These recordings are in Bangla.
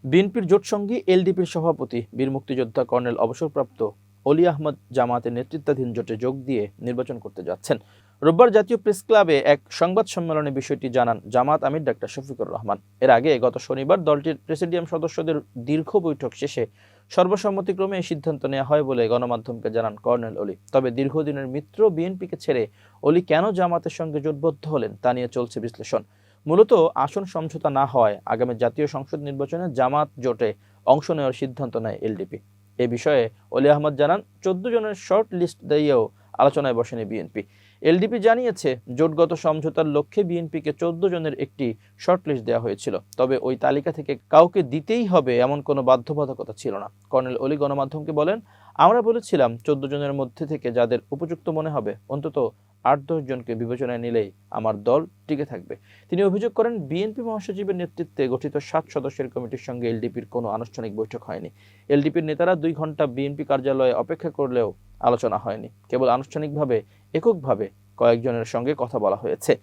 বিএনপির জোটসঙ্গী এলডিপির সভাপতি বীর মুক্তিযোদ্ধা কর্নেল অবসরপ্রাপ্ত অলি আহমদ জামাতের নেতৃত্বাধীন জোটে যোগ দিয়ে নির্বাচন করতে যাচ্ছেন। রোববার জাতীয় প্রেস ক্লাবে এক সংবাদ সম্মেলনে বিষয়টি জানান জামাত আমির ডাক্তার শফিকুর রহমান। এর আগে গত শনিবার দলটির প্রেসিডিয়াম সদস্যদের দীর্ঘ বৈঠক শেষে সর্বসম্মতিক্রমে এই সিদ্ধান্ত নেওয়া হয় বলে গণমাধ্যমকে জানান কর্নেল অলি। তবে দীর্ঘদিনের মিত্র বিএনপিকে ছেড়ে অলি কেন জামাতের সঙ্গে জোটবদ্ধ হলেন তা নিয়ে চলছে বিশ্লেষণ। মূলত আসন সমঝোতা না হওয়ায় আগামী জাতীয় সংসদ নির্বাচনে জামাত জোটে অংশ নেওয়ার সিদ্ধান্ত নেয় এলডিপি। এ বিষয়ে অলি আহমদ জানান 14 জনের শর্ট লিস্ট দিয়েও আলোচনায় বসেনি বিএনপি। এলডিপি জানিয়েছে জোটগত সমঝোতার লক্ষ্যে বিএনপিকে 14 জনের একটি শর্ট লিস্ট দেওয়া হয়েছিল, তবে ওই তালিকা থেকে কাউকে দিতেই হবে এমন কোনো বাধ্যবাধকতা ছিল না। কর্নেল অলি গণমাধ্যমকে বলেন, আমরা বলেছিলাম 14 জনের মধ্যে থেকে যাদের উপযুক্ত মনে হবে অন্তত 8-10 জনকে বিবেচনায় নিলেই আমার দল টিকে থাকবে। তিনি অভিযোগ করেন, বিএনপি মহাসচিবের নেতৃত্বে গঠিত 7 সদস্যের কমিটির সঙ্গে এলডিপির কোনো আনুষ্ঠানিক বৈঠক হয়নি। এলডিপির নেতারা 2 ঘন্টা বিএনপি কার্যালয়ে অপেক্ষা করলেও আলোচনা হয়নি। কেবল আনুষ্ঠানিকভাবে এককভাবে কয়েকজনের সঙ্গে কথা বলা হয়েছে।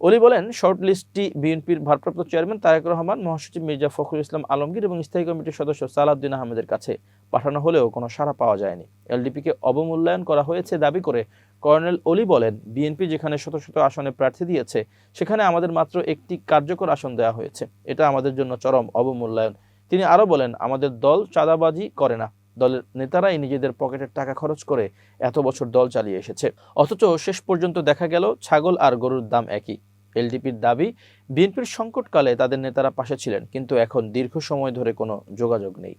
অলি বলেন, শর্ট লিস্টটি বিএনপির ভারপ্রাপ্ত চেয়ারম্যান তারেক রহমান, মহাসচিব মির্জা ফখরুল ইসলাম আলমগীর এবং স্থায়ী কমিটির সদস্য সালাউদ্দিন আহমেদের কাছে পাঠানো হলেও কোনো সাড়া পাওয়া যায়নি। এলডিপিকে অবমূল্যায়ন করা হয়েছে দাবি করে কর্নেল অলি বলেন, বিএনপি যেখানে শত শত আসনে প্রার্থী দিয়েছে সেখানে আমাদের মাত্র একটি কার্যকর আসন দেওয়া হয়েছে। এটা আমাদের জন্য চরম অবমূল্যায়ন। তিনি আরও বলেন, আমাদের দল চাঁদাবাজি করে না, দলের নেতারাই নিজেদের পকেটের টাকা খরচ করে এত বছর দল চালিয়ে এসেছে, অথচ শেষ পর্যন্ত দেখা গেল ছাগল আর গরুর দাম একই। এলডিপির দাবি, বিএনপির সংকটকালে তাদের নেতারা পাশে ছিলেন, কিন্তু এখন দীর্ঘ সময় ধরে কোনো যোগাযোগ নেই।